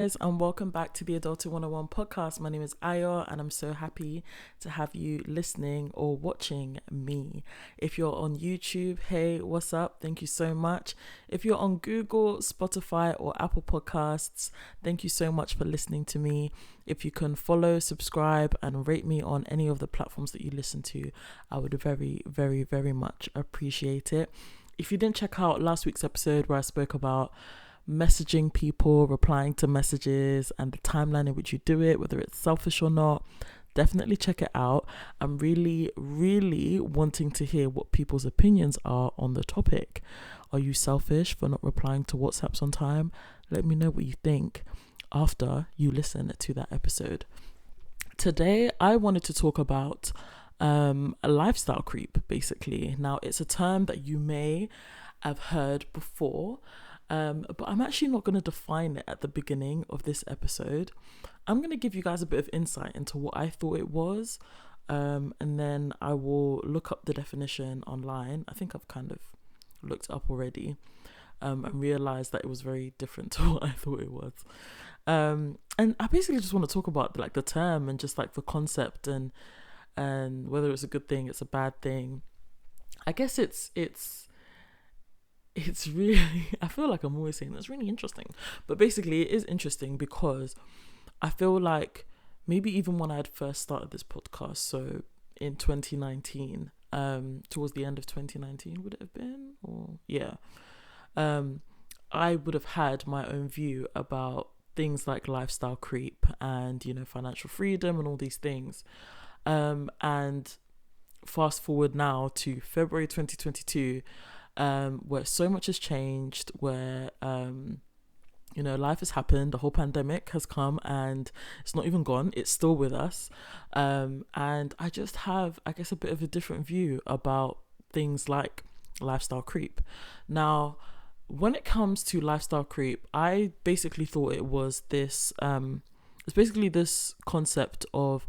And welcome back to the Adulting 101 podcast. My name is Ayo and I'm so happy to have you listening or watching me. If you're on YouTube, hey, what's up? Thank you so much. If you're on Google, Spotify or Apple Podcasts, thank you so much for listening to me. If you can follow, subscribe and rate me on any of the platforms that you listen to, I would very, very, very much appreciate it. If you didn't check out last week's episode where I spoke about messaging people, replying to messages, and the timeline in which you do it, whether it's selfish or not, definitely check it out. I'm really, really wanting to hear what people's opinions are on the topic. Are you selfish for not replying to WhatsApps on time? Let me know what you think after you listen to that episode. Today, I wanted to talk about a lifestyle creep, basically. Now, it's a term that you may have heard before, but I'm actually not going to define it at the beginning of this episode. I'm going to give you guys a bit of insight into what I thought it was, and then I will look up the definition online. I think I've kind of looked up already, and realized that it was very different to what I thought it was. And I basically just want to talk about like the term and just like the concept and whether it's a good thing, it's a bad thing. I guess it's really, I feel like I'm always saying that's really interesting, but basically it is interesting because I feel like maybe even when I had first started this podcast, so in 2019, towards the end of 2019, would it have been? Or yeah, I would have had my own view about things like lifestyle creep and, you know, financial freedom and all these things. And fast forward now to February 2022, where so much has changed, where you know, life has happened, the whole pandemic has come and it's not even gone, it's still with us, and I just have, I guess, a bit of a different view about things like lifestyle creep. Now, when it comes to lifestyle creep, I basically thought it was this it's basically this concept of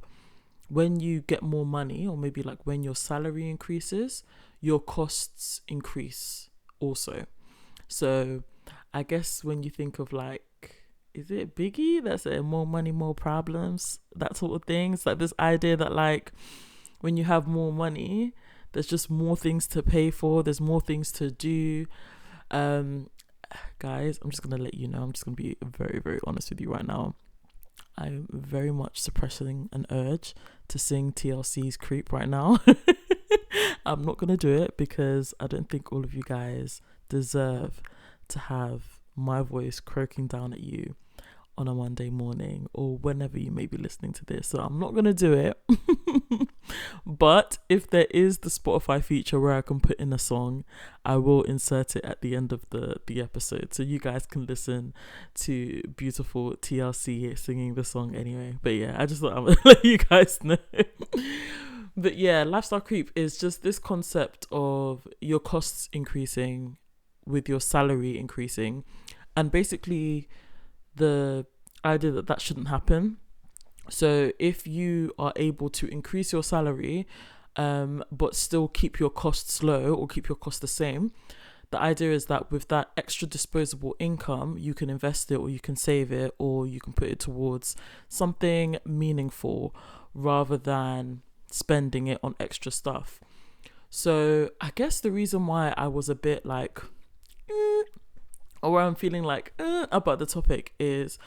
when you get more money, or maybe like when your salary increases, your costs increase also. So I guess when you think of like, is it Biggie that said more money, more problems, that sort of thing? It's like this idea that like when you have more money, there's just more things to pay for, there's more things to do. Guys, I'm just gonna let you know, I'm just gonna be very, very honest with you right now. I'm very much suppressing an urge to sing TLC's Creep right now. I'm not going to do it because I don't think all of you guys deserve to have my voice croaking down at you on a Monday morning or whenever you may be listening to this. So I'm not going to do it. But if there is the Spotify feature where I can put in a song, I will insert it at the end of the episode so you guys can listen to beautiful TLC singing the song anyway. But yeah, I just thought I would let you guys know. But yeah, lifestyle creep is just this concept of your costs increasing with your salary increasing, and basically the idea that that shouldn't happen. So if you are able to increase your salary, but still keep your costs low or keep your costs the same, the idea is that with that extra disposable income, you can invest it or you can save it or you can put it towards something meaningful rather than spending it on extra stuff. So I guess the reason why I was a bit like, or where I'm feeling like about the topic is,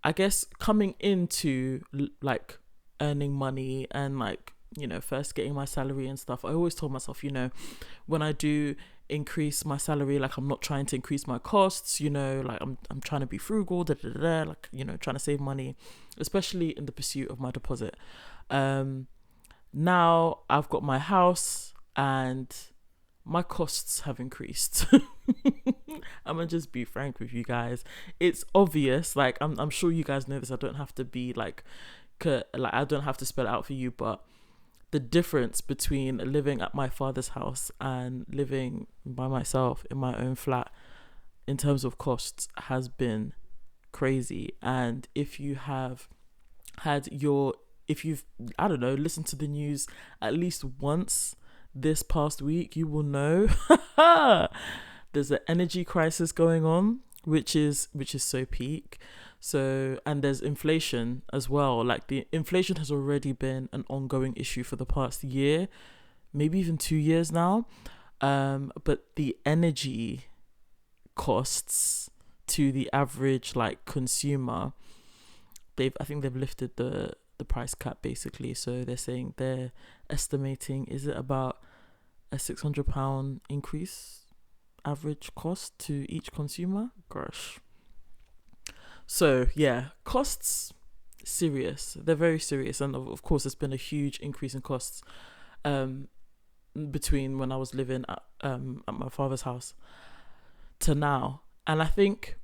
I guess coming into like earning money and like, you know, first getting my salary and stuff, I always told myself, you know, when I do increase my salary, like I'm not trying to increase my costs, you know, like I'm trying to be frugal, like, you know, trying to save money, especially in the pursuit of my deposit. Now I've got my house and my costs have increased. I'm gonna just be frank with you guys. It's obvious, like I'm sure you guys know this. I don't have to be like I don't have to spell it out for you, but the difference between living at my father's house and living by myself in my own flat in terms of costs has been crazy. And if you have if you've, I don't know, listened to the news at least once this past week, you will know there's an energy crisis going on, which is so peak. So, and there's inflation as well. Like the inflation has already been an ongoing issue for the past year, maybe even 2 years now. But the energy costs to the average like consumer, I think they've lifted the price cap basically. So they're saying they're estimating, is it about a £600 increase average cost to each consumer? Gosh. So yeah, costs, serious. They're very serious, and of course, there's been a huge increase in costs between when I was living at my father's house to now. And I think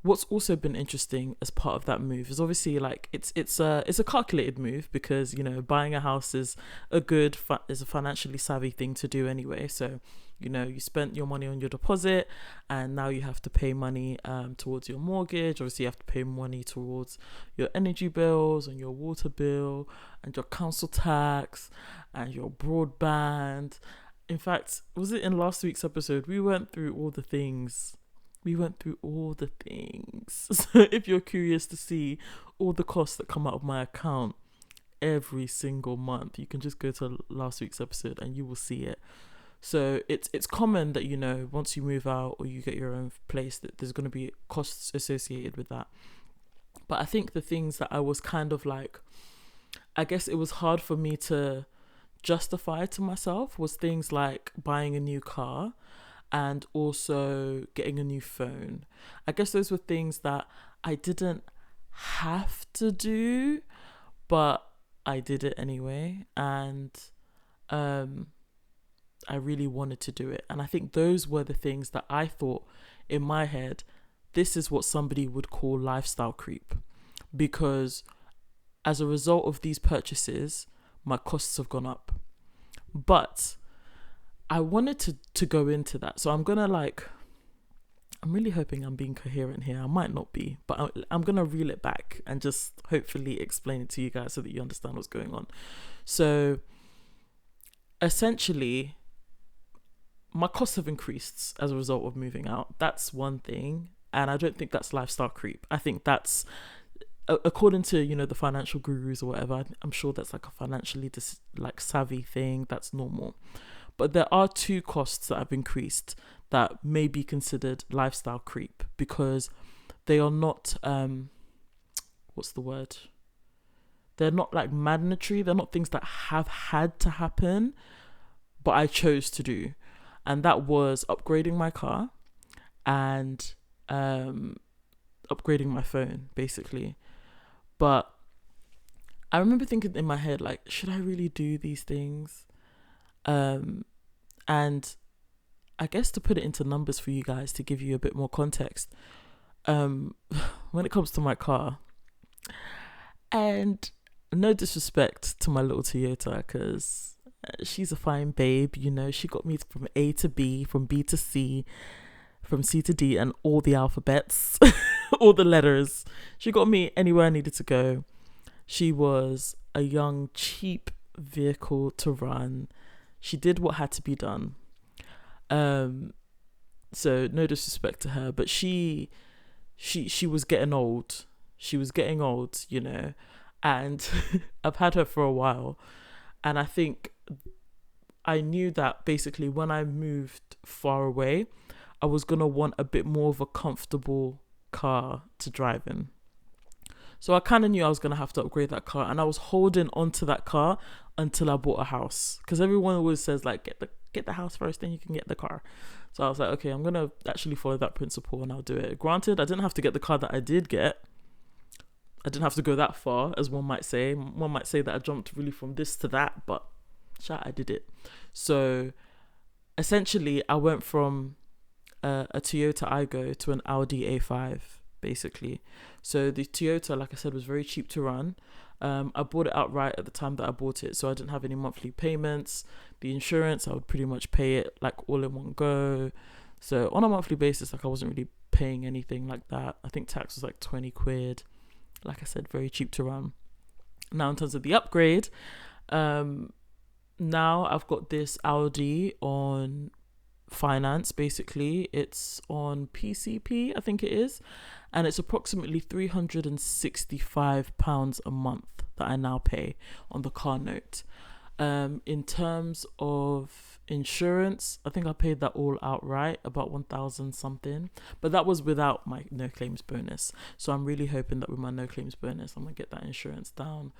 what's also been interesting as part of that move is obviously like it's a calculated move, because buying a house is is a financially savvy thing to do anyway. So you spent your money on your deposit, and now you have to pay money towards your mortgage. Obviously you have to pay money towards your energy bills and your water bill and your council tax and your broadband. In fact, was it in last week's episode we went through all the things? So if you're curious to see all the costs that come out of my account every single month, you can just go to last week's episode and you will see it. So it's common that once you move out or you get your own place, that there's going to be costs associated with that. But I think the things that I was kind of like, I guess it was hard for me to justify to myself, was things like buying a new car and also getting a new phone. I guess those were things that I didn't have to do, but I did it anyway. And I really wanted to do it. And I think those were the things that I thought in my head, this is what somebody would call lifestyle creep. Because as a result of these purchases, my costs have gone up. But I wanted to go into that. So I'm going to I'm really hoping I'm being coherent here. I might not be, but I'm going to reel it back and just hopefully explain it to you guys so that you understand what's going on. So essentially, my costs have increased as a result of moving out. That's one thing. And I don't think that's lifestyle creep. I think that's, according to, the financial gurus or whatever, I'm sure that's like a financially savvy thing. That's normal. But there are two costs that have increased that may be considered lifestyle creep, because they are not, what's the word? They're not like mandatory. They're not things that have had to happen, but I chose to do. And that was upgrading my car and upgrading my phone, basically. But I remember thinking in my head, like, should I really do these things? And I guess to put it into numbers for you guys, to give you a bit more context, when it comes to my car, and no disrespect to my little Toyota, because she's a fine babe, she got me from A to B, from B to C, from C to D, and all the alphabets, all the letters. She got me anywhere I needed to go. She was a young, cheap vehicle to run. She did what had to be done. So no disrespect to her, but she was getting old. She was getting old, and I've had her for a while. And I think I knew that basically when I moved far away, I was going to want a bit more of a comfortable car to drive in. So I kind of knew I was going to have to upgrade that car, and I was holding onto that car until I bought a house, because everyone always says like get the house first, then you can get the car. So I was like, okay, I'm going to actually follow that principle and I'll do it. Granted, I didn't have to get the car that I did get. I didn't have to go that far, as one might say. One might say that I jumped really from this to that, but I did it. So essentially, I went from a Toyota Aygo to an Audi A5, basically. So the Toyota, like I said, was very cheap to run. I bought it outright at the time that I bought it, so I didn't have any monthly payments. The insurance, I would pretty much pay it like all in one go. So on a monthly basis, like I wasn't really paying anything like that. I think tax was like 20 quid. Like I said, very cheap to run. Now in terms of the upgrade, now I've got this Audi on finance. Basically, it's on PCP, I think it is, and it's approximately £365 a month that I now pay on the car note. In terms of insurance, I think I paid that all outright, about 1,000 something, but that was without my no claims bonus. So I'm really hoping that with my no claims bonus, I'm gonna get that insurance down.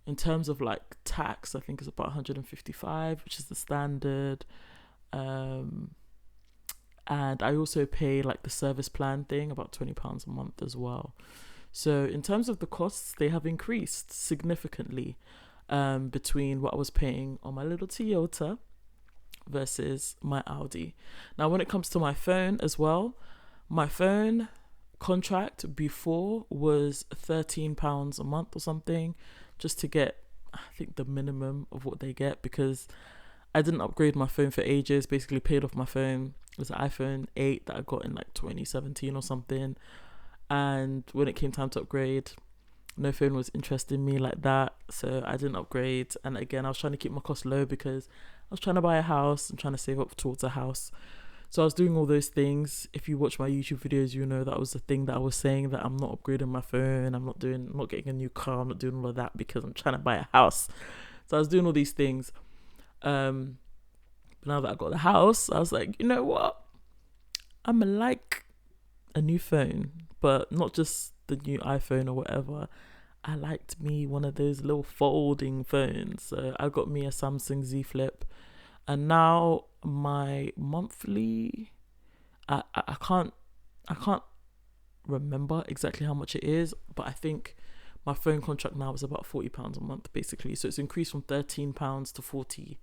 In terms of like tax, I think it's about 155, which is the standard. And I also pay like the service plan thing, about £20 a month as well. So in terms of the costs, they have increased significantly between what I was paying on my little Toyota versus my Audi. Now, when it comes to my phone as well, my phone contract before was £13 a month or something, just to get, I think, the minimum of what they get, because I didn't upgrade my phone for ages. Basically paid off my phone. It was an iPhone 8 that I got in like 2017 or something, and when it came time to upgrade, no phone was interested in me like that, so I didn't upgrade. And again, I was trying to keep my costs low because I was trying to buy a house and trying to save up towards a house. So I was doing all those things. If you watch my YouTube videos, you know that was the thing that I was saying, that I'm not upgrading my phone, I'm not getting a new car, I'm not doing all of that because I'm trying to buy a house. So I was doing all these things. But now that I got the house, I was like, you know what? I'm like a new phone, but not just the new iPhone or whatever. I liked me one of those little folding phones. So I got me a Samsung Z Flip, and now my monthly, I can't remember exactly how much it is, but I think my phone contract now is about £40 a month basically. So it's increased from £13 to 40,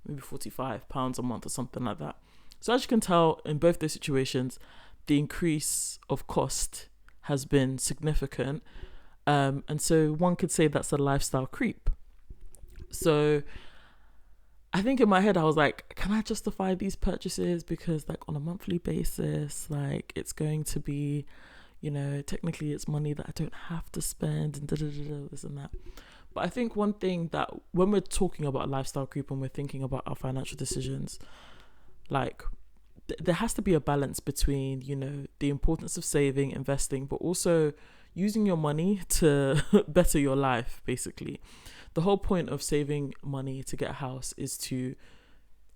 maybe £45 a month or something like that. So as you can tell, in both those situations, the increase of cost has been significant. And so one could say that's a lifestyle creep. So I think in my head, I was like, can I justify these purchases? Because like on a monthly basis, like it's going to be, you know, technically it's money that I don't have to spend and this and that. But I think one thing that when we're talking about lifestyle creep and we're thinking about our financial decisions, like there has to be a balance between, you know, the importance of saving, investing, but also using your money to better your life, basically. The whole point of saving money to get a house is to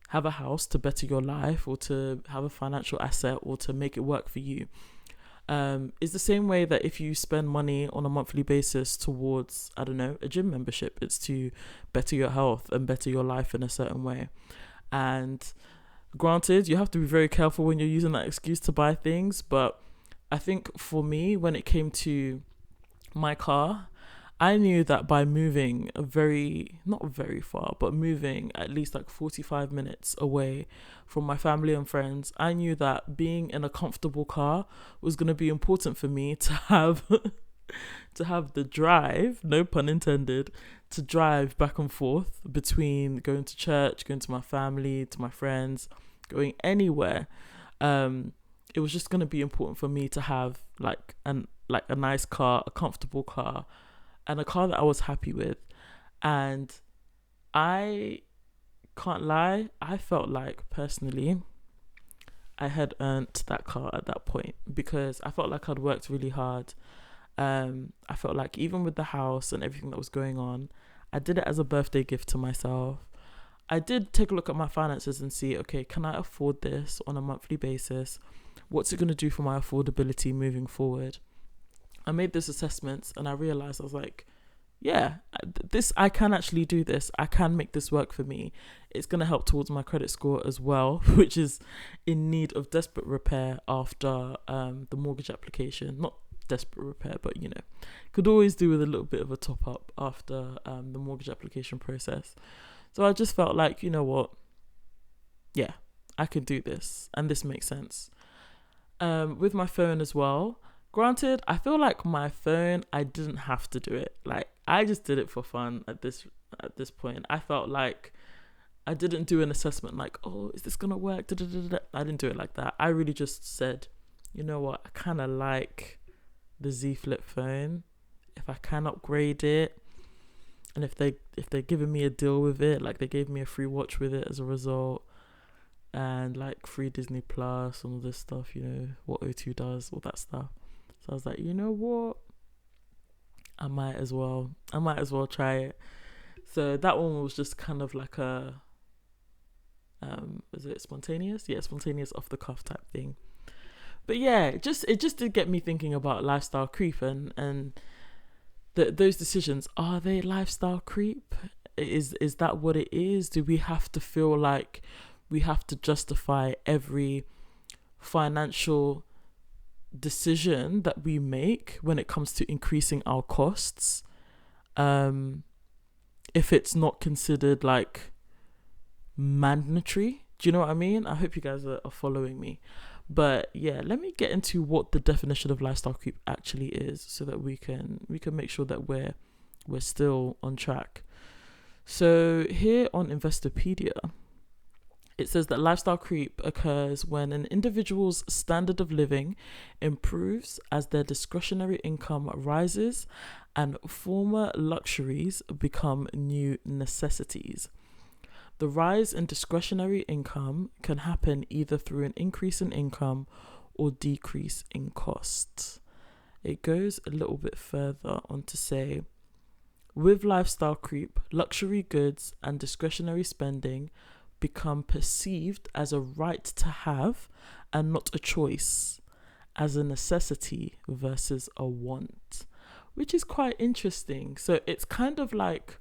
have a house to better your life, or to have a financial asset, or to make it work for you. It's the same way that if you spend money on a monthly basis towards, I don't know, a gym membership, it's to better your health and better your life in a certain way. And granted, you have to be very careful when you're using that excuse to buy things, but I think for me, when it came to my car, I knew that by moving not very far, but moving at least like 45 minutes away from my family and friends, I knew that being in a comfortable car was going to be important for me to have to have the drive, no pun intended, to drive back and forth between going to church, going to my family, to my friends, going anywhere. It was just going to be important for me to have like a nice car, a comfortable car, and a car that I was happy with. And I can't lie, I felt like personally I had earned that car at that point, because I felt like I'd worked really hard. I felt like even with the house and everything that was going on, I did it as a birthday gift to myself. I did take a look at my finances and see, okay, can I afford this on a monthly basis? What's it going to do for my affordability moving forward? I made those assessments and I realized, I was like, yeah, I can actually do this. I can make this work for me. It's going to help towards my credit score as well, which is in need of desperate repair after the mortgage application. Not desperate repair, but you know, could always do with a little bit of a top up after the mortgage application process. So I just felt like, you know what, yeah, I can do this, and this makes sense. With my phone as well, granted, I feel like my phone, I didn't have to do it. Like, I just did it for fun at this point. I felt like I didn't do an assessment like, oh, is this gonna work? I didn't do it like that. I really just said, you know what, I kind of like the Z Flip phone. If I can upgrade it, and if they're giving me a deal with it, like they gave me a free watch with it as a result, and like free Disney Plus and all this stuff, you know, what O2 does, all that stuff. So I was like, you know what? I might as well try it. So that one was just kind of like a, is it spontaneous? Yeah, spontaneous off the cuff type thing. But yeah, it just did get me thinking about lifestyle creep and those decisions. Are they lifestyle creep? Is that what it is? Do we have to feel like we have to justify every financial decision that we make when it comes to increasing our costs, if it's not considered like mandatory? Do you know what I mean? I hope you guys are following me. But yeah, let me get into what the definition of lifestyle creep actually is, so that we can make sure that we're still on track. So here on Investopedia, it says that lifestyle creep occurs when an individual's standard of living improves as their discretionary income rises and former luxuries become new necessities. The rise in discretionary income can happen either through an increase in income or decrease in costs. It goes a little bit further on to say, with lifestyle creep, luxury goods and discretionary spending become perceived as a right to have and not a choice, as a necessity versus a want, which is quite interesting. So it's kind of like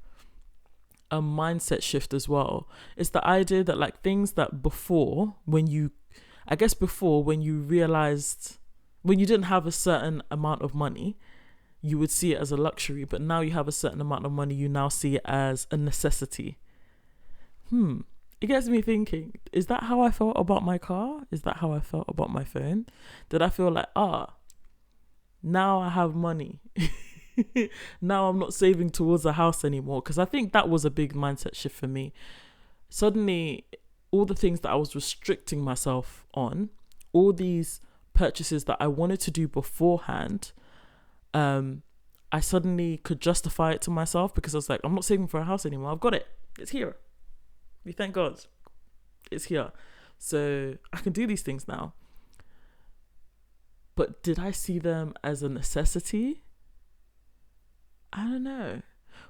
a mindset shift as well. It's the idea that like things that before, when you realized, when you didn't have a certain amount of money, you would see it as a luxury, but now you have a certain amount of money, you now see it as a necessity. It gets me thinking, is that how I felt about my car? Is that how I felt about my phone? Did I feel like, now I have money. Now I'm not saving towards a house anymore? Because I think that was a big mindset shift for me. Suddenly, all the things that I was restricting myself on, all these purchases that I wanted to do beforehand, I suddenly could justify it to myself, because I was like, I'm not saving for a house anymore. I've got it. It's here. We thank God. It's here. So I can do these things now. But did I see them as a necessity? I don't know.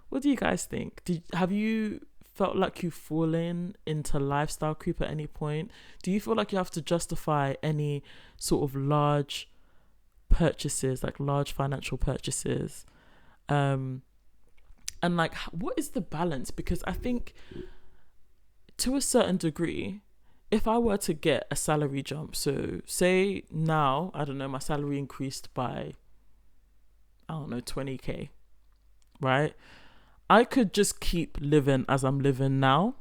What do you guys think? Have you felt like you've fallen into lifestyle creep at any point? Do you feel like you have to justify any sort of large purchases, like large financial purchases? And like, what is the balance? Because I think to a certain degree, if I were to get a salary jump, so say now, I don't know, my salary increased by, 20k, right? I could just keep living as I'm living now,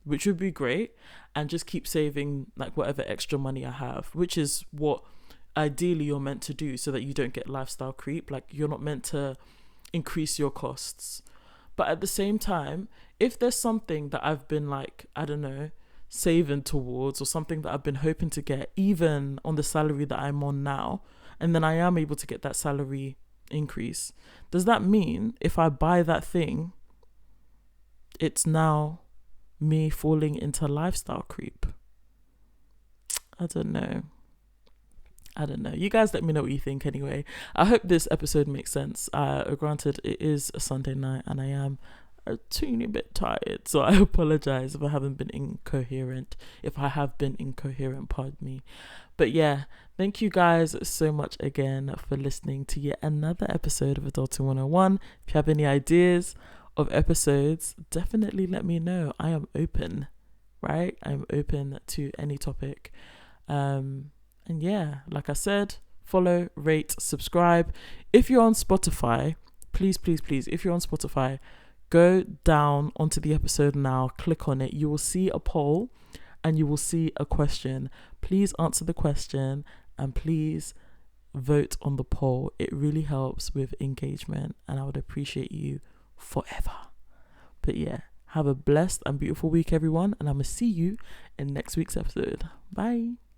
which would be great, and just keep saving like whatever extra money I have, which is what ideally you're meant to do, so that you don't get lifestyle creep. Like, you're not meant to increase your costs. But at the same time, if there's something that I've been like, I don't know, saving towards, or something that I've been hoping to get, even on the salary that I'm on now, and then I am able to get that salary increase, does that mean if I buy that thing, it's now me falling into lifestyle creep? I don't know. You guys let me know what you think anyway. I hope this episode makes sense. Granted, it is a Sunday night and I am a teeny bit tired, so I apologize if I haven't been incoherent. If I have been incoherent, pardon me. But yeah, thank you guys so much again for listening to yet another episode of Adulting 101. If you have any ideas of episodes, definitely let me know. I am open, right? I'm open to any topic. And yeah, like I said, follow, rate, subscribe. If you're on Spotify, please, if you're on Spotify, go down onto the episode now, click on it. You will see a poll and you will see a question. Please answer the question and please vote on the poll. It really helps with engagement and I would appreciate you forever. But yeah, have a blessed and beautiful week, everyone. And I'm going to see you in next week's episode. Bye.